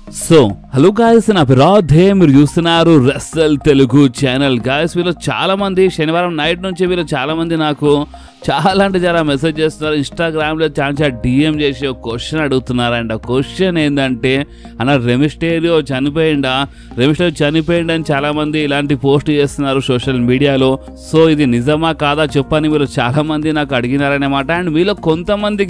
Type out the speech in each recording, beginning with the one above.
Hello guys, నా పేరు రాధే. మీరు చూస్తున్నారు రెస్సల్ తెలుగు ఛానల్. గాయస్, వీళ్ళు చాలా మంది శనివారం నైట్ నుంచి చాలా మంది నాకు చాలా అంటే చాలా మెసేజ్ చేస్తున్నారు. ఇన్స్టాగ్రామ్లో చాలా డిఎం చేసి ఒక క్వశ్చన్ అడుగుతున్నారు. అండ్ ఆ క్వశ్చన్ ఏంటంటే, అన్న రెమిస్టేరియో చనిపోయిందా అని చాలా మంది ఇలాంటి పోస్ట్ చేస్తున్నారు సోషల్ మీడియాలో. సో ఇది నిజమా కాదా చెప్పని వీళ్ళు చాలా మంది నాకు అడిగినారనమాట. అండ్ వీళ్ళు కొంతమంది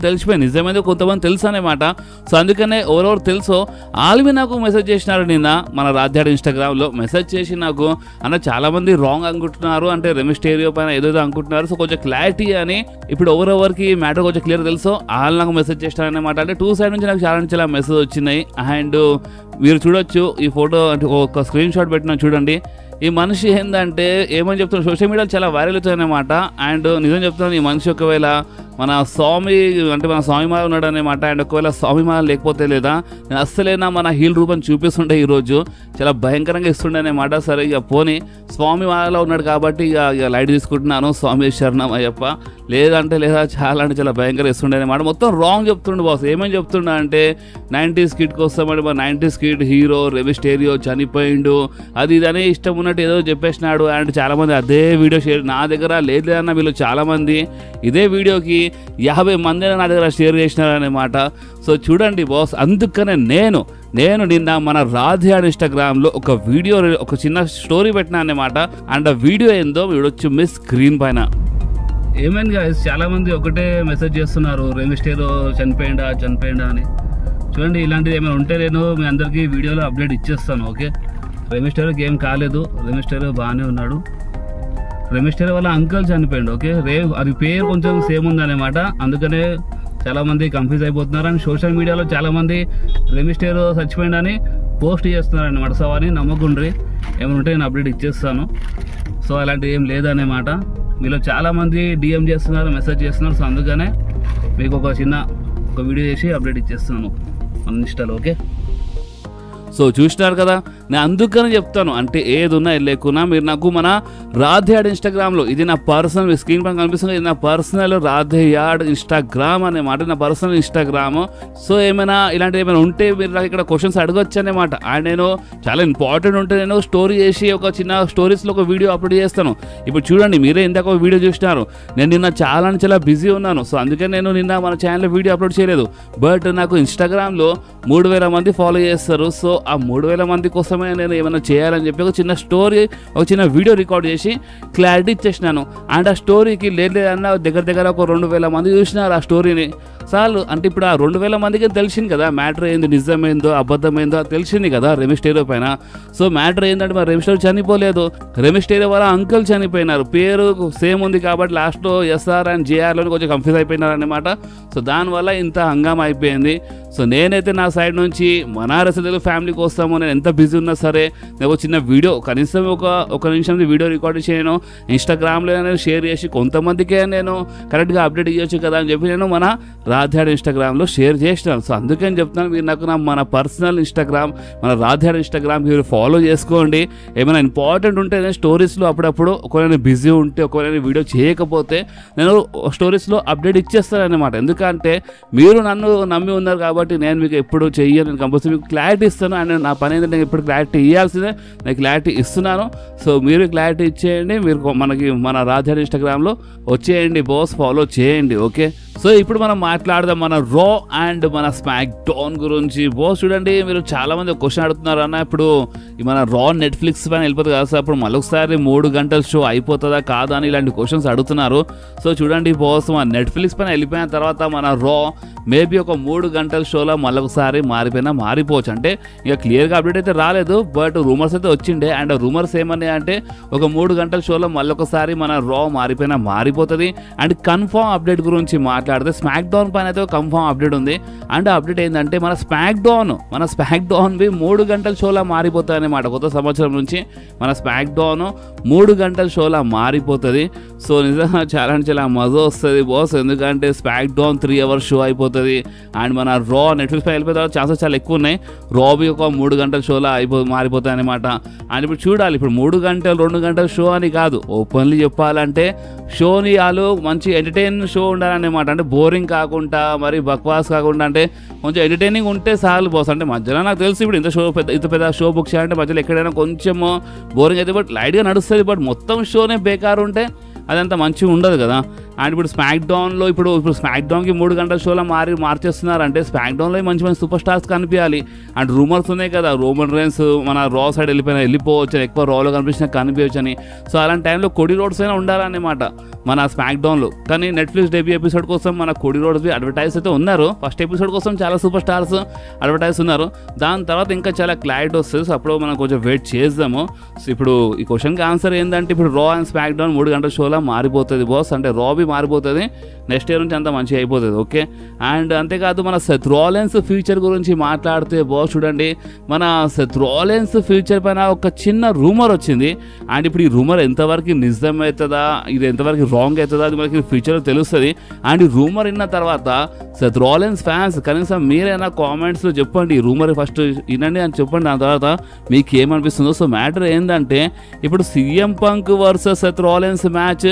తెలిసిపోయింది, నిజమైంది, కొంతమంది తెలుసు అనమాట. సో అందుకనే ఎవరెవరు తెలుసో వాళ్ళవి నాకు మెసేజ్ చేసినారు. నిన్న మన రాధ్యాడు ఇన్స్టాగ్రామ్లో మెసేజ్ చేసి నాకు, అన్న చాలా మంది రాంగ్ అనుకుంటున్నారు, అంటే రెమిస్టేరియో పైన ఏదో అనుకుంటున్నారు, సో కొంచెం క్లారిటీ అని. ఇప్పుడు ఎవరెవరికి మ్యాటర్ కొంచెం క్లియర్ తెలుసో వాళ్ళు నాకు మెసేజ్ చేస్తారనమాట. అంటే టూ సైడ్ నుంచి నాకు చాలా మెసేజ్ వచ్చినాయి. అండ్ మీరు చూడొచ్చు ఈ ఫోటో, అంటే ఒక స్క్రీన్ షాట్ పెట్టినా చూడండి. ఈ మనిషి ఏంటంటే ఏమని చెప్తున్నారు, సోషల్ మీడియాలో చాలా వైరల్ అవుతాయన్నమాట. అండ్ నిజం చెప్తున్నాను, ఈ మనిషి ఒకవేళ మన స్వామిమాల ఉన్నాడు అనమాట. అండ్ ఒకవేళ స్వామిమాల లేకపోతే లేదా నేను అస్సలేనా మన హీల్ రూపం చూపిస్తుండే ఈరోజు చాలా భయంకరంగా ఇస్తుండే అనమాట. సరే ఇక పోనీ స్వామిమాలలో ఉన్నాడు కాబట్టి ఇక లైట్ తీసుకుంటున్నాను, స్వామి శరణం అయ్యప్ప. లేదంటే చాలా అంటే చాలా భయంకరంగా ఇస్తుండే అనమాట. మొత్తం రాంగ్ చెప్తుండే బాస్. ఏమని చెప్తుండే అంటే 90s కిడ్కి వస్తామంటే మా 90s కిడ్ హీరో రెమిస్టేరియో చనిపోయిండు, అది ఇదని ఇష్టం ఉన్నట్టు ఏదో చెప్పేసినాడు. అండ్ చాలామంది అదే వీడియో షేర్ నా దగ్గర లేదన్న వీళ్ళు చాలామంది ఇదే వీడియోకి 50 మంది నా దగ్గర షేర్ చేసినారనమాట. సో చూడండి బాస్, అందుకనే నేను నిన్న మన రాధ్యాడ్ ఇన్స్టాగ్రామ్లో ఒక వీడియో, ఒక చిన్న స్టోరీ పెట్టినా అనమాట. అండ్ ఆ వీడియో ఏందో వీడొచ్చు మీ స్క్రీన్ పైన. ఏమైంది గాయస్, చాలా మంది ఒకటే మెసేజ్ చేస్తున్నారు, రెమిస్టేరియో చనిపోయిందా అని. చూడండి, ఇలాంటిది ఏమైనా ఉంటే నేను మీ అందరికీ వీడియోలో అప్డేట్ ఇచ్చేస్తాను. ఓకే, రెమిస్టేరియోకి ఏం కాలేదు, రెమిస్టేరియో బాగానే ఉన్నాడు. రెమిస్టేరియో వాళ్ళ అంకుల్ చనిపోయిండు. ఓకే, అది పేరు కొంచెం సేమ్ ఉందన్నమాట, అందుకనే చాలా మంది కన్ఫ్యూజ్ అయిపోతున్నారు. అండ్ సోషల్ మీడియాలో చాలా మంది రెమిస్టేరియో చచ్చిపోయిండని పోస్ట్ చేస్తున్నారు అనమాట. సో అని నమ్మకుండ్రి, ఏమైనా ఉంటే నేను అప్డేట్ ఇచ్చేస్తాను. సో అలాంటివి ఏం లేదన్నమాట. మీలో చాలా మంది డిఎం చేస్తున్నారు, మెసేజ్ చేస్తున్నారు. సో అందుకనే మీకు ఒక వీడియో చేసి అప్డేట్ ఇచ్చేస్తున్నాను మన ఇన్స్టాలో. ఓకే, సో చూసినారు కదా, నేను అందుకని చెప్తాను, అంటే ఏది ఉన్నా లేకున్నా మీరు నాకు మన రాధ్యాడ్ ఇన్స్టాగ్రామ్లో, ఇది నా పర్సనల్, మీ స్క్రీన్ పైన కనిపిస్తుంది, ఇది నా పర్సనల్ రాధ్యాడ్ ఇన్స్టాగ్రామ్ అన్నమాట, నా పర్సనల్ ఇన్స్టాగ్రామ్. సో ఇలాంటివి ఏమైనా ఉంటే మీరు నాకు ఇక్కడ క్వశ్చన్స్ అడగొచ్చు అనమాట. అండ్ నేను చాలా ఇంపార్టెంట్ ఉంటే నేను స్టోరీ చేసి ఒక చిన్న స్టోరీస్లో ఒక వీడియో అప్లోడ్ చేస్తాను. ఇప్పుడు చూడండి, మీరే ఇందాక ఒక వీడియో చూసినారు, నేను నిన్న చాలా బిజీ ఉన్నాను. సో అందుకని నేను నిన్న మన ఛానల్లో వీడియో అప్లోడ్ చేయలేదు. బట్ నాకు ఇన్స్టాగ్రామ్లో 3000 మంది ఫాలో చేస్తారు. సో ఆ 3000 మంది కోసమే నేను ఏమైనా చేయాలని చెప్పి ఒక చిన్న స్టోరీ, ఒక చిన్న వీడియో రికార్డ్ చేసి క్లారిటీ ఇచ్చేసినాను. అండ్ ఆ స్టోరీకి లేదన్నా దగ్గర ఒక 2000 మంది చూసినారు ఆ స్టోరీని. చాలు, అంటే ఇప్పుడు ఆ 2000 మందికి తెలిసింది కదా మ్యాటర్ ఏంది, నిజమేందో అబద్ధమైందో తెలిసింది కదా రెమిస్టేరియో పైన. సో మ్యాటర్ ఏంటంటే మరి రెమిస్టేరియో చనిపోలేదు, రెమిస్టేరియో వాళ్ళ అంకుల్ చనిపోయినారు. పేరు సేమ్ ఉంది కాబట్టి లాస్ట్లో ఎస్ఆర్ అండ్ జేఆర్లో కొంచెం కన్ఫ్యూజ్ అయిపోయినారు అనమాట. సో దానివల్ల ఇంత హంగామా అయిపోయింది. సో నేనైతే నా సైడ్ నుంచి మన రెస్సల్ ఫ్యామిలీ కోసము నేను ఎంత బిజీ ఉన్నా సరే నేను చిన్న వీడియో, కనీసం ఒక నిమిషం వీడియో రికార్డ్ చేయను, ఇన్స్టాగ్రామ్లో నేను షేర్ చేసి కొంతమందికే నేను కరెక్ట్గా అప్డేట్ ఇవ్వచ్చు కదా అని చెప్పి నేను మన రాధ్యాడ్ ఇన్స్టాగ్రామ్లో షేర్ చేసినాను. సో అందుకని చెప్తున్నాను, మీరు నాకు మన పర్సనల్ ఇన్స్టాగ్రామ్, మన రాధ్యాడ్ ఇన్స్టాగ్రామ్ మీరు ఫాలో చేసుకోండి. ఏమైనా ఇంపార్టెంట్ ఉంటే నేను స్టోరీస్లో అప్పుడప్పుడు ఒకవేళ బిజీ ఉంటే, ఒకవేళ వీడియో చేయకపోతే నేను స్టోరీస్లో అప్డేట్ ఇచ్చేస్తాను అనమాట. ఎందుకంటే మీరు నన్ను నమ్మి ఉన్నారు కాబట్టి నేను మీకు ఎప్పుడు చెయ్యను, నేను కంపల్సరీ మీకు క్లారిటీ ఇస్తాను. అండ్ నా పని ఏంటంటే నేను ఎప్పుడు క్లారిటీ ఇవ్వాల్సిందే, నేను క్లారిటీ ఇస్తున్నాను. సో మీరు క్లారిటీ ఇచ్చేయండి, మీరు మన రాధ్యాడ్ ఇన్స్టాగ్రామ్లో వచ్చేయండి బాస్, ఫాలో చేయండి. ఓకే, సో ఇప్పుడు మనం మాట్లాడదాం మన రా అండ్ మన స్మాక్ డౌన్ గురించి. బాస్ చూడండి, మీరు చాలా మంది క్వశ్చన్ అడుగుతున్నారు, అన్న ఇప్పుడు మన రా నెట్ఫ్లిక్స్ పైన వెళ్ళిపోతుంది కదా సార్, అప్పుడు మళ్ళొకసారి 3 గంటల షో అయిపోతుందా కాదా అని ఇలాంటి క్వశ్చన్స్ అడుగుతున్నారు. సో చూడండి బాస్, మన నెట్ఫ్లిక్స్ పైన వెళ్ళిపోయిన తర్వాత మన రా మేబీ ఒక 3 గంటల షోలో మళ్ళొకసారి మారిపోవచ్చు. అంటే ఇక క్లియర్గా అప్డేట్ అయితే రాలేదు, బట్ రూమర్స్ అయితే వచ్చిండే. అండ్ రూమర్స్ ఏమన్నాయి అంటే ఒక 3 గంటల షోలో మళ్ళొకసారి మన రా మారిపోతుంది. అండ్ కన్ఫర్మ్ అప్డేట్ గురించి మాట్లాడితే స్మాక్ డౌన్ పైన అయితే కన్ఫర్మ్ అప్డేట్ ఉంది. అండ్ అప్డేట్ ఏంటంటే మన స్మాక్ డౌన్ 3 గంటల షోలా మారిపోతుంది అనమాట. కొత్త సంవత్సరం నుంచి మన స్మాక్ డౌన్ 3 గంటల షోలా మారిపోతుంది. సో నిజంగా చాలా మజా వస్తుంది బాస్, ఎందుకంటే స్మాక్ డౌన్ 3 hours షో అయిపోతుంది. అండ్ మన రా రా నెట్ఫ్లిక్స్ పై వెళ్ళిపోయిన తర్వాత ఛాన్సెస్ చాలా ఎక్కువ ఉన్నాయి. రాబీ ఒక 3 గంటల షోలా మారిపోతాయి అనమాట. అండ్ ఇప్పుడు చూడాలి, ఇప్పుడు 3 గంటలు 2 గంటల షో అని కాదు, ఓపెన్లీ చెప్పాలంటే షోని వాళ్ళు మంచి ఎంటర్టైన్ షో ఉండాలన్నమాట. అంటే బోరింగ్ కాకుండా మరి బక్వాస్ కాకుండా అంటే కొంచెం ఎంటర్టైనింగ్ ఉంటే చాలు బాస్. అంటే మధ్యలో నాకు తెలిసి ఇప్పుడు ఇంత పెద్ద షో బుక్ చేయాలంటే మధ్యలో ఎక్కడైనా కొంచెం బోరింగ్ అయితే బట్ లైట్గా నడుస్తుంది. బట్ మొత్తం షోనే బేకారు ఉంటే అదంతా మంచిగా ఉండదు కదా. అండ్ ఇప్పుడు స్మాక్ డౌన్లో ఇప్పుడు స్మాక్ డౌన్కి 3 గంటల షోలో మార్చేస్తున్నారంటే స్మాక్ డౌన్లో మంచి మంచి సూపర్ స్టార్స్ కనిపించాలి. అండ్ రూమర్స్ ఉన్నాయి కదా, రోమన్ రైన్స్ మన రా సైడ్ వెళ్ళిపోవచ్చు, ఎక్కువ రాలో కనిపించవచ్చు అని. సో అలాంటి టైంలో కోడి రోడ్స్ అయినా ఉండాలన్నమాట మన స్మాక్ డౌన్లో. కానీ నెట్ఫ్లిక్స్ డెబ్యూ ఎపిసోడ్ కోసం మన కోడి రోడ్స్ అడ్వర్టైజ్ అయితే ఉన్నారు. ఫస్ట్ ఎపిసోడ్ కోసం చాలా సూపర్ స్టార్స్ అడ్వర్టైజ్ ఉన్నారు. దాని తర్వాత ఇంకా చాలా క్లారిటీ వస్తుంది. సో అప్పుడు మనం కొంచెం వెయిట్ చేద్దాము. సో ఇప్పుడు ఈ క్వశ్చన్కి ఆన్సర్ ఏంటంటే ఇప్పుడు రా అండ్ స్మాక్ డౌన్ 3 గంటల షోలా మారిపోతుంది బాస్. అంటే రాబీ మారిపోతుంది, నెక్స్ట్ ఇయర్ నుంచి అంతా మంచిగా అయిపోతుంది. ఓకే. అండ్ అంతేకాదు మన సెత్ రాలిన్స్ ఫ్యూచర్ గురించి మాట్లాడితే బాస్ చూడండి, మన సెత్ రాలిన్స్ ఫ్యూచర్ పైన ఒక చిన్న రూమర్ వచ్చింది. అండ్ ఇప్పుడు ఈ రూమర్ ఎంతవరకు నిజం అవుతుందా, ఇది ఎంతవరకు రాంగ్ అవుతుందా, అది మనకి ఫ్యూచర్లో తెలుస్తుంది. అండ్ ఈ రూమర్ విన్న తర్వాత సెత్ రాలిన్స్ ఫ్యాన్స్ కనీసం మీరైనా కామెంట్స్లో చెప్పండి, ఈ రూమర్ ఫస్ట్ వినండి అని చెప్పండి. దాని తర్వాత మీకు ఏమనిపిస్తుందో. సో మ్యాటర్ ఏంటంటే ఇప్పుడు CM Punk versus Seth Rollins match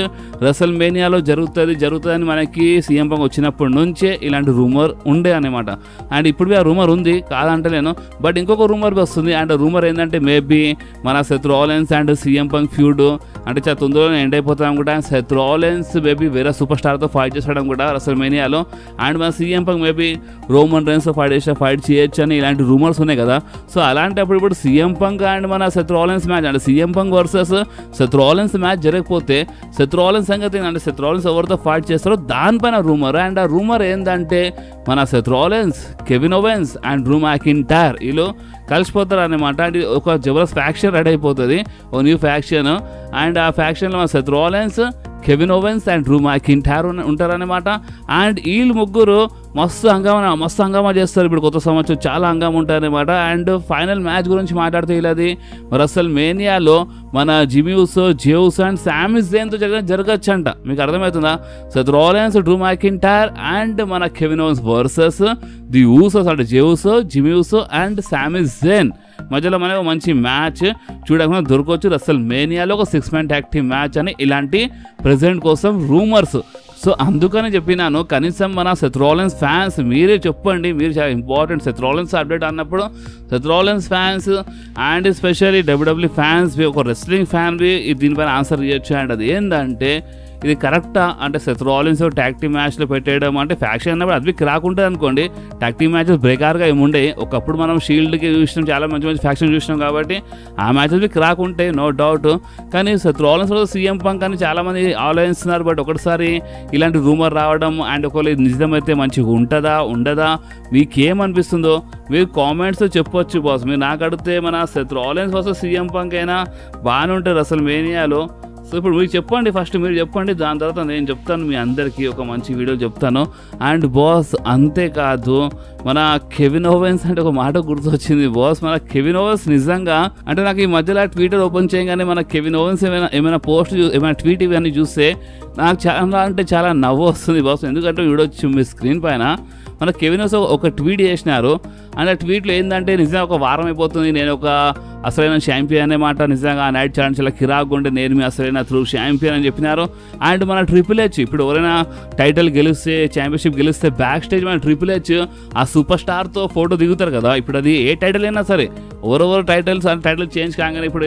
రెసల్ మేనియాలో జరుగుతుందని మనకి CM Punk వచ్చినప్పటి నుంచే ఇలాంటి రూమర్ ఉండే అనమాట. అండ్ ఇప్పుడు ఆ రూమర్ ఉంది కాదంటలేను, బట్ ఇంకొక రూమర్ వస్తుంది. అండ్ రూమర్ ఏంటంటే మేబీ మన Seth Rollins and CM Punk feud అంటే చాలా తొందరగా ఎండ్ అయిపోతాం కూడా. సెత్ రాలిన్స్ మేబీ వేరే సూపర్ స్టార్తో ఫైట్ చేసడం కూడా రెసల్ మేనియాలో. అండ్ మన CM Punk maybe Roman Reigns fight చేయొచ్చు అని ఇలాంటి రూమర్స్ ఉన్నాయి కదా. సో అలాంటప్పుడు ఇప్పుడు CM Punk అండ్ మన సెత్ రాలిన్స్ మ్యాచ్ అంటే CM Punk versus Seth Rollins match జరగకపోతే సెత్ రాలిన్స్ సంగతి అంటే సెత్ రాలిన్స్ ఎవరితో ఫైట్ చేస్తారో దానిపైన రూమర్. అండ్ ఆ రూమర్ ఏంటంటే మన Seth Rollins, Kevin ovens and Drew McIntyre వీళ్ళు కలిసిపోతారు అనమాట. అంటే ఒక జబర్దస్త్ ఫ్యాక్షన్ రెడీ అయిపోతుంది, ఒక న్యూ ఫ్యాక్షన్. అండ్ ఆ ఫ్యాక్షన్లో మన Seth Rollins, Kevin ovens and Drew McIntyre ఉంటారనమాట. అండ్ వీళ్ళు ముగ్గురు మస్తు హంగామా చేస్తారు. ఇప్పుడు కొత్త సంవత్సరం చాలా హంగామా ఉంటారనమాట. అండ్ ఫైనల్ మ్యాచ్ గురించి మాట్లాడితే ఇలాది రెసల్ మేనియాలో మన జిమీ ఉసో, జే ఉసో అండ్ సామీ జైన్తో జరగచ్చు అంట. మీకు అర్థమవుతుందా? Seth Rollins, Drew McIntyre and మన Kevin Owens versus the Usos అంటే జే ఉసో, జిమీ ఉసో అండ్ సామీ జైన్ మధ్యలో మనకు మంచి మ్యాచ్ చూడకుండా దొరకవచ్చు. రెసల్ మేనియాలో ఒక 6-man tag team మ్యాచ్ అని ఇలాంటి ప్రెజెంట్ కోసం రూమర్స్. సో అందుకని చెప్పినాను కనీసం మన సెత్ రాలిన్స్ ఫ్యాన్స్ మీరే చెప్పండి, మీరు చాలా ఇంపార్టెంట్. సెత్ రాలిన్స్ అప్డేట్ అన్నప్పుడు Seth Rollins fans and especially WWE fans ఒక రెస్లింగ్ ఫ్యాన్ దీనిపైన ఆన్సర్ చేయొచ్చు. అండ్ అది ఏంటంటే ఇది కరెక్టా అంటే సెత్ రాలిన్స్ ట్యాగ్ టీమ్ మ్యాచ్లో పెట్టేయడం అంటే ఫ్యాక్షన్ అన్నప్పుడు అది రాకుంటుంది అనుకోండి. ట్యాగ్ టీమ్ మ్యాచెస్ బ్రేకార్గా ఏముండే, ఒకప్పుడు మనం షీల్డ్కి చూసినాం, చాలా మంచి మంచి ఫ్యాక్షన్ చూసినాం కాబట్టి ఆ మ్యాచెస్ రాకుంటాయి నో డౌట్. కానీ సెత్ రాలిన్స్ CM Punk అని చాలామంది ఆలోచిస్తున్నారు. బట్ ఒకటిసారి ఇలాంటి రూమర్ రావడం అండ్ ఒకవేళ నిజమైతే మంచిగా ఉంటుందా ఉండదా మీకేమనిపిస్తుందో మీరు కామెంట్స్ చెప్పొచ్చు బాస్. మీరు నాకు అడిగితే మన Seth Rollins versus CM Punk అయినా బాగానే ఉంటుంది అసలు మేనియాలో. సో ఇప్పుడు మీరు చెప్పండి, ఫస్ట్ మీరు చెప్పండి, దాని తర్వాత నేను చెప్తాను మీ అందరికీ ఒక మంచి వీడియో చెప్తాను. అండ్ బాస్ అంతేకాదు మన కెవిన్ ఓవెన్స్ అంటే ఒక మాట గుర్తొచ్చింది బాస్. మన కెవిన్ ఓవెన్స్ నిజంగా అంటే నాకు ఈ మధ్యలో ట్విట్టర్ ఓపెన్ చేయగానే మన కెవిన్ ఓవెన్స్ ఏమైనా పోస్ట్ ఏమైనా ట్వీట్ ఇవన్నీ చూస్తే నాకు చాలా అంటే చాలా నవ్వు వస్తుంది బాస్. ఎందుకంటే వీడొచ్చు మీ స్క్రీన్ పైన మన కెవిన్ ఓవెన్స్ ఒక ట్వీట్ చేసినారు. అండ్ ఆ ట్వీట్లో ఏంటంటే నిజంగా ఒక వారం అయిపోతుంది, నేను ఒక అసలైన ఛాంపియన్ అనే మాట నిజంగా ఆ నైట్ ఛాలెంజ్ చాలా కిరాకు ఉంటే నేను మీ అసలైన త్రూ ఛాంపియన్ అని చెప్పినారు. అండ్ మన ట్రిపుల్ హెచ్ ఇప్పుడు ఎవరైనా టైటిల్ గెలిస్తే ఛాంపియన్షిప్ గెలిస్తే బ్యాక్ స్టేజ్ మన ట్రిపుల్ హెచ్ ఆ సూపర్ స్టార్తో ఫోటో దిగుతారు కదా. ఇప్పుడు అది ఏ టైటిల్ అయినా సరే ఎవరెవరు టైటిల్ చేంజ్ కాగానే ఇప్పుడు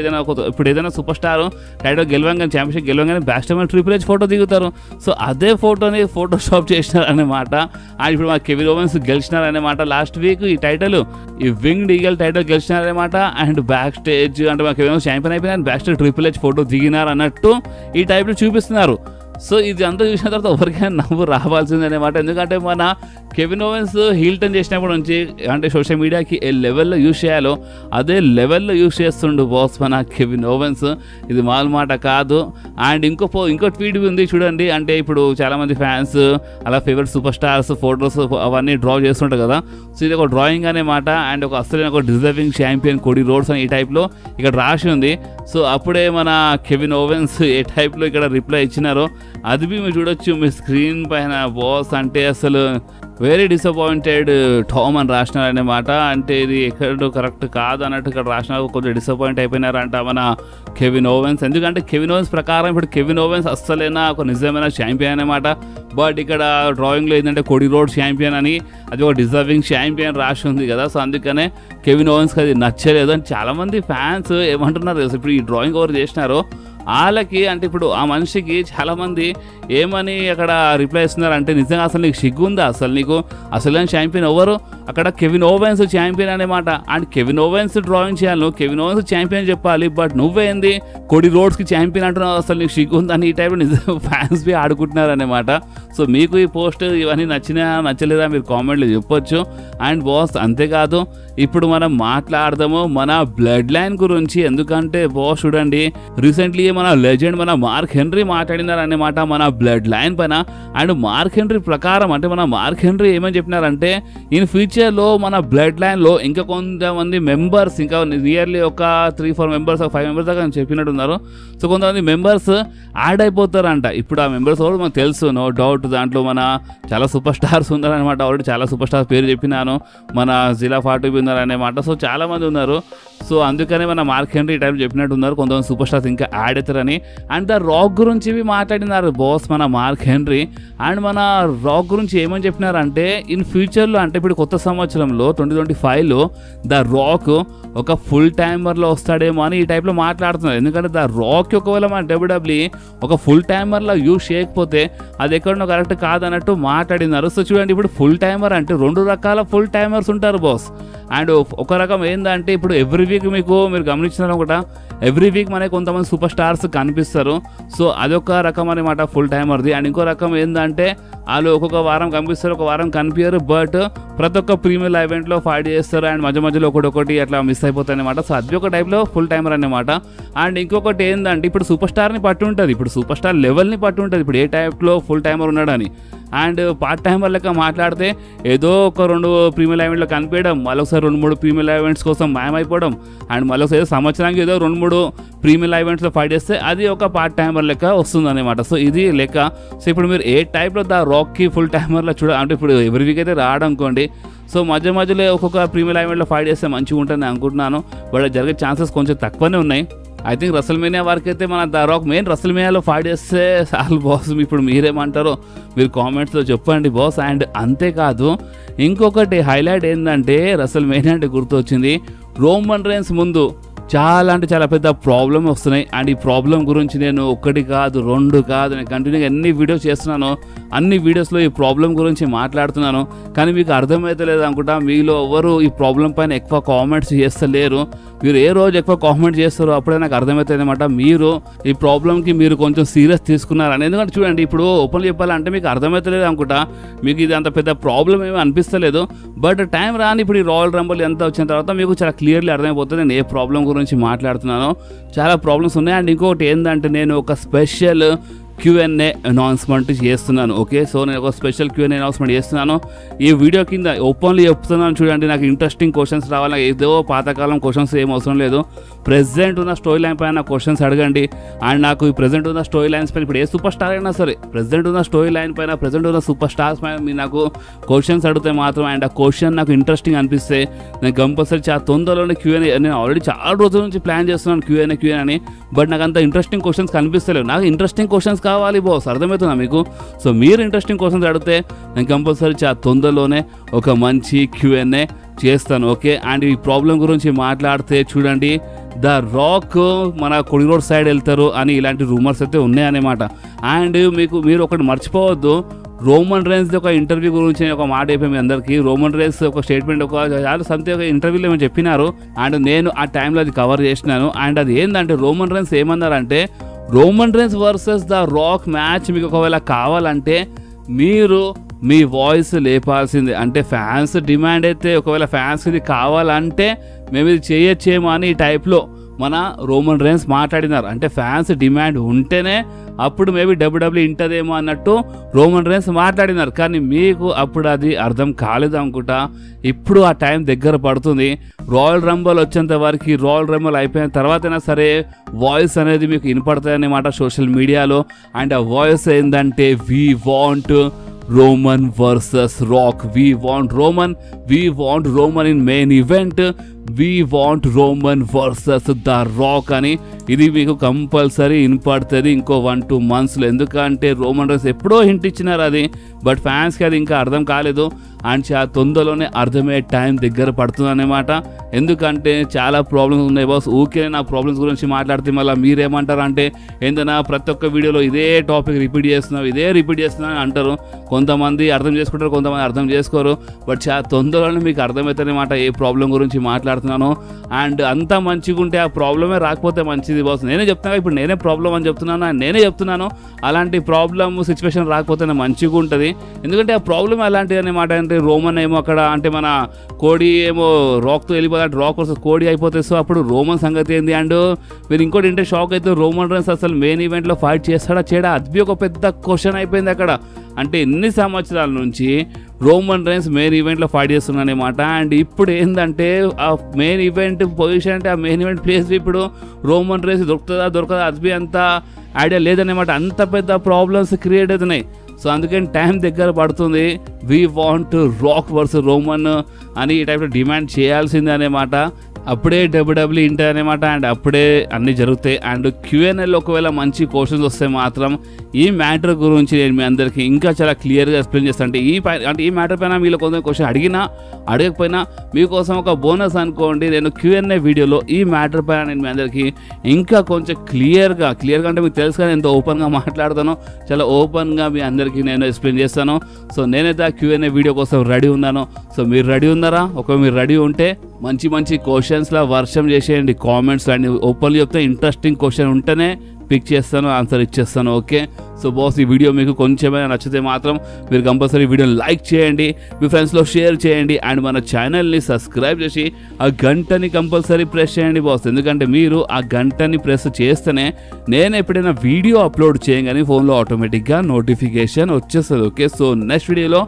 ఏదైనా సూపర్ స్టార్ టైటిల్ గెలవంగానే ఛాంపియన్షిప్ గెలవంగానే బ్యాక్ స్టేజ్ మన ట్రిపుల్ హెచ్ ఫోటో దిగుతారు. సో అదే ఫోటోని ఫోటోషాప్ చేసినారు అన్నమాట. అండ్ ఇప్పుడు మా కెవిన్ ఓవెన్స్ గెలిచినారన్నమాట లాస్ట్ వీక్ ఈ టైటిల్, ఈ వింగ్డ్ ఈగల్ టైటిల్ గెలిచినారన్నమాట. అండ్ బ్యాక్ స్టేజ్ అంటే మాకు ఏమో ఛాంపియన్ అయిపోయినా backstage triple H photo దిగినారు అన్నట్టు ఈ టైప్లో చూపిస్తున్నారు. సో ఇది అంతా చూసిన తర్వాత ఎవరికైనా నవ్వు రావాల్సింది అనమాట. ఎందుకంటే మన కెవిన్ ఓవెన్స్ హీల్ టర్న్ చేసినప్పటి నుంచి అంటే సోషల్ మీడియాకి ఏ లెవెల్లో యూజ్ చేయాలో అదే లెవెల్లో యూజ్ చేస్తుండు బాస్ మన కెవిన్ ఓవెన్స్. ఇది మామూలు మాట కాదు. అండ్ ఇంకో ట్వీట్ ఉంది చూడండి. అంటే ఇప్పుడు చాలామంది ఫ్యాన్స్ అలా ఫేవరెట్ సూపర్ స్టార్స్ ఫోటోస్ అవన్నీ డ్రా చేస్తుంటారు కదా. సో ఇది ఒక డ్రాయింగ్ అనే మాట. అండ్ ఒక అసలు ఒక డిజర్వింగ్ ఛాంపియన్ కోడి రోడ్స్ అని ఈ టైప్లో ఇక్కడ రాసి ఉంది. సో అప్పుడే మన కెవిన్ ఓవెన్స్ ఏ టైప్లో ఇక్కడ రిప్లై ఇచ్చినారో అది మీరు చూడొచ్చు మీ స్క్రీన్ పైన బాస్. అంటే అసలు వెరీ డిసప్పాయింటెడ్ టామ్ అని రాసినారు అన్నమాట. అంటే ఇది ఎక్కడ కరెక్ట్ కాదు అన్నట్టు ఇక్కడ రాసినారు. కొంచెం డిసప్పాయింట్ అయిపోయినారంట మన కెవిన్ ఓవెన్స్. ఎందుకంటే కెవిన్ ఓవెన్స్ ప్రకారం ఇప్పుడు కెవిన్ ఓవెన్స్ అస్సలైనా ఒక నిజమైన ఛాంపియన్ అనమాట. బట్ ఇక్కడ డ్రాయింగ్లో ఏంటంటే కొడి రోడ్ ఛాంపియన్ అని, అది ఒక డిజర్వింగ్ ఛాంపియన్ రాసి ఉంది కదా. సో అందుకనే కెవిన్ ఓవెన్స్కి అది నచ్చలేదు అని చాలామంది ఫ్యాన్స్ ఏమంటున్నారు తెలుసు. ఇప్పుడు ఈ డ్రాయింగ్ ఎవరు చేసినారో వాళ్ళకి అంటే ఇప్పుడు ఆ మనిషికి చాలామంది ఏమని అక్కడ రిప్లై ఇస్తున్నారు అంటే, నిజంగా అసలు నీకు సిగ్గుందా, అసలు నీకు అసలు ఛాంపియన్ ఎవరు అక్కడ కెవిన్ ఓవెన్స్ ఛాంపియన్ అనమాట. అండ్ కెవిన్ ఓవెన్స్ డ్రాయింగ్ చేయాలి, నువ్వు కెవిన్ ఓవెన్స్ ఛాంపియన్ చెప్పాలి, బట్ నువ్వేంది కొడి రోడ్స్కి ఛాంపియన్ అంటున్నావు, అసలు నీకు సిగ్గుందని ఈ టైప్లో నిజంగా ఫ్యాన్స్ బి ఆడుకుంటున్నారు అనమాట. సో మీకు ఈ పోస్ట్ ఇవన్నీ నచ్చినా నచ్చలేదా మీరు కామెంట్లో చెప్పొచ్చు. అండ్ బాస్ అంతేకాదు ఇప్పుడు మనం మాట్లాడదాము మన బ్లడ్ లైన్ గురించి. ఎందుకంటే బాస్ చూడండి రీసెంట్లీ మన లెజెండ్ మన మార్క్ హెన్రీ మాట్లాడినారన్నమాట మన బ్లడ్ లైన్ పైన. అండ్ మార్క్ హెన్రీ ప్రకారం అంటే మన మార్క్ హెన్రీ ఏమని చెప్పినారంటే ఇన్ ఫ్యూచర్లో మన బ్లడ్ లైన్లో ఇంకా కొంతమంది మెంబర్స్ ఇంకా నియర్లీ ఒక 3-4 మెంబర్స్ 5 మెంబర్స్ దాకా చెప్పినట్టున్నారు. సో కొంతమంది మెంబర్స్ యాడ్ అయిపోతారంట. ఇప్పుడు ఆ మెంబర్స్ కూడా మనకు తెలుసు, నో డౌట్. దాంట్లో మన చాలా సూపర్ స్టార్స్ ఉన్నారనమాట. ఆల్రెడీ చాలా సూపర్ స్టార్స్ పేరు చెప్పినాను, మన జిలా ఫాటూబీ ఉన్నారన్నమాట. సో చాలా మంది ఉన్నారు. సో అందుకనే మన మార్క్ హెన్రీ టైం చెప్పినట్టు ఉన్నారు, కొంతమంది సూపర్ స్టార్స్ ఇంకా యాడ్ అవుతారని. అండ్ ద రాక్ గురించి మాట్లాడినారు బాస్ మన మార్క్ హెన్రీ. అండ్ మన రాక్ గురించి ఏమని చెప్పినారంటే ఇన్ ఫ్యూచర్లో అంటే ఇప్పుడు కొత్త సంవత్సరంలో 2025లో ద రాక్ ఒక ఫుల్ టైమర్లో వస్తాడేమో అని ఈ టైప్లో మాట్లాడుతున్నారు. ఎందుకంటే ద రాక్ ఒకవేళ మన డబ్ల్యూడబ్ల్యూఈ ఒక ఫుల్ టైమర్లో యూజ్ చేయకపోతే అది ఎక్కడో కరెక్ట్ కాదన్నట్టు మాట్లాడినారు. సో చూడండి ఇప్పుడు ఫుల్ టైమర్ అంటే 2 రకాల ఫుల్ టైమర్స్ ఉంటారు బాస్. అండ్ ఒక రకం ఏంటంటే ఇప్పుడు ఎవ్రీ వీక్ మీరు గమనించినారు కూడా ఎవ్రీ వీక్ మనకి కొంతమంది సూపర్ స్టార్స్ కనిపిస్తారు. సో అదొక రకం అనమాట ఫుల్ టైమర్ది. అండ్ ఇంకో రకం ఏంటంటే వాళ్ళు ఒక్కొక్క వారం కనిపిస్తారు, ఒక వారం కనిపించారు, బట్ ప్రతి ఒక్క ప్రీమియర్ ఈవెంట్లో ఫైట్ చేస్తారు అండ్ మధ్య మధ్యలో ఒకటి అట్లా మిస్ అయిపోతాయి అనమాట. సో అది ఒక టైప్లో ఫుల్ టైమర్ అనమాట. అండ్ ఇంకొకటి ఏంటంటే ఇప్పుడు సూపర్ స్టార్ని పట్టి ఉంటుంది, ఇప్పుడు సూపర్ స్టార్ లెవెల్ని పట్టి ఉంటుంది ఇప్పుడు ఏ టైప్లో ఫుల్ టైమర్ ఉన్నాడని. అండ్ పార్ట్ టైమర్ లెక్క మాట్లాడితే ఏదో ఒక 2 ప్రీమియర్ ఈవెంట్లో కనిపించడం, మళ్ళొకసారి 2-3 ప్రీమియర్ ఈవెంట్స్ కోసం మాయమైపోవడం, అండ్ మళ్ళొకసారి ఏదో సంవత్సరానికి ఏదో 2-3 ప్రీమియర్ ఈవెంట్స్లో ఫైట్ చేస్తే అది ఒక పార్ట్ టైమర్ లెక్క వస్తుంది అనమాట. సో ఇది లెక్క. సో ఇప్పుడు మీరు ఏ టైప్లో ద రాక్కి ఫుల్ టైమర్లో అంటే ఇప్పుడు ఎవ్రీ వీక్ అయితే రావడం అనుకోండి. సో మధ్య మధ్యలో ఒక్కొక్క ప్రీమియర్ ఈవెంట్లో ఫైట్ చేస్తే మంచిగా ఉంటుంది అనుకుంటున్నాను, బట్ జరిగే ఛాన్సెస్ కొంచెం తక్కువనే ఉన్నాయి. ఐ థింక్ రసల్మేనియా వరకు అయితే మన ద రాక్ మెయిన్ రసల్మేనియాలో ఫైట్ చేస్తే చాలు బాస్. ఇప్పుడు మీరేమంటారో మీరు కామెంట్స్లో చెప్పండి బాస్. అండ్ అంతేకాదు ఇంకొకటి హైలైట్ ఏంటంటే రసల్మేనియా అంటే గుర్తొచ్చింది రోమన్ రైన్స్ ముందు చాలా అంటే చాలా పెద్ద ప్రాబ్లమ్ వస్తున్నాయి. అండ్ ఈ ప్రాబ్లం గురించి నేను 1 కాదు 2 కాదు నేను కంటిన్యూగా ఎన్ని వీడియోస్ చేస్తున్నాను, అన్ని వీడియోస్లో ఈ ప్రాబ్లం గురించి మాట్లాడుతున్నాను. కానీ మీకు అర్థమవుతలేదు అనుకుంటా, మీలో ఎవరు ఈ ప్రాబ్లం పైన ఎక్కువ కామెంట్స్ చేస్తలేరు. మీరు ఏ రోజు ఎక్కువ కామెంట్ చేస్తారో అప్పుడే నాకు అర్థమవుతుంది అనమాట మీరు ఈ ప్రాబ్లంకి మీరు కొంచెం సీరియస్ తీసుకున్నారని. ఎందుకంటే చూడండి ఇప్పుడు ఓపెన్ చెప్పాలంటే మీకు అర్థమవుతలేదు అనుకుంటా, మీకు ఇది అంత పెద్ద ప్రాబ్లం ఏమీ అనిపిస్తలేదు. బట్ టైం రాని ఇప్పుడు ఈ రాయల్ రంబుల్ ఎంత వచ్చిన తర్వాత మీకు చాలా క్లియర్లీ అర్థమైపోతుంది నేను ఏ ప్రాబ్లం గురించి మాట్లాడుతున్నాను. చాలా ప్రాబ్లమ్స్ ఉన్నాయి. అండ్ ఇంకొకటి ఏంటంటే నేను ఒక స్పెషల్ Q&A అనౌన్స్మెంట్ చేస్తున్నాను. ఓకే, సో నేను ఒక స్పెషల్ Q&A అనౌన్స్మెంట్ చేస్తున్నాను. ఈ వీడియో కింద ఓపెన్లీ చెప్తున్నాను చూడండి, నాకు ఇంట్రెస్టింగ్ క్వశ్చన్స్ రావాలి, ఏదో పాతకాలం క్వశ్చన్స్ ఏం అవసరం లేదు. ప్రెజెంట్ ఉన్న స్టోరీ లైన్ పైన క్వశ్చన్స్ అడగండి. అండ్ నాకు ఈ ప్రెజెంట్ ఉన్న స్టోరీ లైన్స్ పైన ఇప్పుడు ఏ సూపర్ స్టార్ అయినా సరే ప్రెజెంట్ ఉన్న స్టోరీ లైన్ పైన ప్రెజెంట్ ఉన్న సూపర్ స్టార్స్ పైన మీరు నాకు క్వశ్చన్స్ అడిగితే మాత్రం అండ్ ఆ క్వశ్చన్ నాకు ఇంట్రెస్టింగ్ అనిపిస్తే నేను కంపల్సరీ చాలా తొందరలోనే Q&A నేను ఆల్రెడీ చాలా రోజుల నుంచి ప్లాన్ చేస్తున్నాను Q&A అని. బట్ నాకు అంత ఇంట్రెస్టింగ్ క్వశ్చన్స్ కనిపిస్తలేవు. నాకు ఇంట్రెస్టింగ్ క్వశ్చన్స్ కావాలి బాస్, అర్థమవుతుందా మీకు? సో మీరు ఇంట్రెస్టింగ్ క్వశ్చన్స్ అడిగితే నేను కంపల్సరీ చాలా తొందరలోనే ఒక మంచి Q&A చేస్తాను. ఓకే, అండ్ ఈ ప్రాబ్లం గురించి మాట్లాడితే చూడండి ద రాక్ మన కొడి రోడ్ సైడ్ వెళ్తారు అని ఇలాంటి రూమర్స్ అయితే ఉన్నాయన్నమాట. అండ్ మీరు ఒకటి మర్చిపోవద్దు, రోమన్ రైన్స్ ఒక ఇంటర్వ్యూ గురించి ఒక మాట అయిపోయి అందరికీ. రోమన్ రైన్స్ ఒక స్టేట్మెంట్ ఒక ఇంటర్వ్యూలో ఏమో చెప్పినారు అండ్ నేను ఆ టైంలో అది కవర్ చేసినాను. అండ్ అది ఏంటంటే రోమన్ రైన్స్ ఏమన్నారంటే Roman Reigns versus the rock match మీకు ఒకవేళ కావాలంటే మీరు మీ వాయిస్ లేపాల్సిందే. అంటే ఫ్యాన్స్ డిమాండ్ అయితే ఒకవేళ ఫ్యాన్స్ ఇది కావాలంటే మేము ఇది చేయొచ్చేమో అని ఈ టైప్లో మన రోమన్ రైన్స్ మాట్లాడినారు. అంటే ఫ్యాన్స్ డిమాండ్ ఉంటేనే అప్పుడు మేబీ డబ్ల్యూడబ్ల్యూఈ ఇంటదేమో అన్నట్టు రోమన్ రైన్స్ మాట్లాడినారు. కానీ మీకు అప్పుడు అది అర్థం కాలేదు అనుకుంటా. ఇప్పుడు ఆ టైం దగ్గర పడుతుంది. రాయల్ రంబల్ వచ్చేంత వరకు రాయల్ రంబల్ అయిపోయిన తర్వాతైనా సరే వాయిస్ అనేది మీకు వినపడతాయి అన్నమాట సోషల్ మీడియాలో. అండ్ ఆ వాయిస్ ఏంటంటే we want Roman versus rock. We want Roman in main event. We want Roman versus the rock అని ఇది మీకు కంపల్సరీ వినపడుతుంది ఇంకో 1-2 monthsలో. ఎందుకంటే రోమన్ రైన్స్ ఎప్పుడో హింట్ ఇచ్చినారు అది, బట్ ఫ్యాన్స్కి అది ఇంకా అర్థం కాలేదు. అండ్ చాలా తొందరలోనే అర్థమయ్యే టైం దగ్గర పడుతుంది అన్నమాట. ఎందుకంటే చాలా ప్రాబ్లమ్స్ ఉన్నాయి బాస్. ఊకే నా ప్రాబ్లమ్స్ గురించి మాట్లాడితే మళ్ళీ మీరేమంటారు అంటే ఏంటన్నా ప్రతి ఒక్క వీడియోలో ఇదే టాపిక్ రిపీట్ చేస్తున్నావు అని అంటారు. కొంతమంది అర్థం చేసుకుంటారు, కొంతమంది అర్థం చేసుకోరు. బట్ చాలా తొందరలోనే మీకు అర్థమవుతుందన్నమాట ఏ ప్రాబ్లం గురించి మాట్లాడుతున్నాను. అండ్ అంతా మంచిగా ఉంటే ఆ ప్రాబ్లమే రాకపోతే మంచిది బాస్. నేనే చెప్తున్నా, ఇప్పుడు నేనే ప్రాబ్లం అని చెప్తున్నాను, నేనే చెప్తున్నాను. అలాంటి ప్రాబ్లమ్ సిచ్యువేషన్ రాకపోతేనే మంచిగా ఉంటుంది. ఎందుకంటే ఆ ప్రాబ్లం అలాంటిది అన్నమాట. అంటే రోమన్ ఏమో అక్కడ అంటే మన కోడి ఏమో రాక్తో వెళ్ళిపోతే రాక్ వర్సెస్ కోడి అయిపోతుంది. సో అప్పుడు రోమన్ సంగతి ఏంది? అండ్ మీరు ఇంకోటి ఏంటంటే షాక్ అయితే రోమన్ రైన్స్ అసలు మెయిన్ ఈవెంట్లో ఫైట్ చేస్తాడా చేయడా అది ఒక పెద్ద క్వశ్చన్ అయిపోయింది అక్కడ. అంటే ఎన్ని సంవత్సరాల నుంచి రోమన్ రైన్స్ మెయిన్ ఈవెంట్లో ఫైట్ చేస్తున్నానమాట. అండ్ ఇప్పుడు ఏంటంటే ఆ మెయిన్ ఈవెంట్ పొజిషన్ అంటే ఆ మెయిన్ ఈవెంట్ ప్లేస్ ఇప్పుడు రోమన్ రైన్స్ దొరకదా అది అంత ఐడియా లేదన్నమాట. అంత పెద్ద ప్రాబ్లమ్స్ క్రియేట్ అవుతున్నాయి. సో అందుకని టైం దగ్గర పడుతుంది. We want rock versus Roman అని ఈ టైప్లో డిమాండ్ చేయాల్సిందే అన్నమాట. అప్పుడే డబ్ల్యూడబ్ల్యూఈ ఇంటర్ అనమాట. అండ్ అప్పుడే అన్నీ జరుగుతాయి. అండ్ Q&Aలో ఒకవేళ మంచి క్వశ్చన్స్ వస్తే మాత్రం ఈ మ్యాటర్ గురించి నేను మీ అందరికీ ఇంకా చాలా క్లియర్గా ఎక్స్ప్లెయిన్ చేస్తాను. అంటే ఈ మ్యాటర్ పైన మీలో కొంత క్వశ్చన్ అడగకపోయినా మీకోసం ఒక బోనస్ అనుకోండి. నేను Q&A వీడియోలో ఈ మ్యాటర్ పైన నేను మీ అందరికీ ఇంకా కొంచెం క్లియర్గా అంటే మీకు తెలుసు కానీ ఎంత ఓపెన్గా మాట్లాడతానో చాలా ఓపెన్గా మీ అందరికీ నేను ఎక్స్ప్లెయిన్ చేస్తాను. సో నేనైతే ఆ Q&A వీడియో కోసం రెడీ ఉన్నాను. సో మీరు రెడీ ఉన్నారా? ఒకవేళ మీరు రెడీ ఉంటే మంచి క్వశ్చన్స్లా వర్షం చేసేయండి కామెంట్స్. అండ్ ఓపెన్లీ చెప్తే ఇంట్రెస్టింగ్ క్వశ్చన్ ఉంటేనే పిక్ చేస్తాను, ఆన్సర్ ఇచ్చేస్తాను. ఓకే. సో బాస్ ఈ వీడియో మీకు కొంచెమైనా నచ్చితే మాత్రం మీరు కంపల్సరీ వీడియోని లైక్ చేయండి, మీ ఫ్రెండ్స్లో షేర్ చేయండి. అండ్ మన ఛానల్ని సబ్స్క్రైబ్ చేసి ఆ గంటని కంపల్సరీ ప్రెస్ చేయండి బాస్. ఎందుకంటే మీరు ఆ గంటని ప్రెస్ చేస్తేనే నేను ఎప్పుడైనా వీడియో అప్లోడ్ చేయగానే ఫోన్లో ఆటోమేటిక్గా నోటిఫికేషన్ వచ్చేస్తుంది. ఓకే. సో నెక్స్ట్ వీడియోలో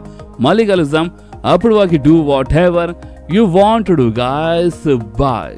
మళ్ళీ కలుద్దాం. అప్పుడు వాకి do whatever you want to do guys. Bye.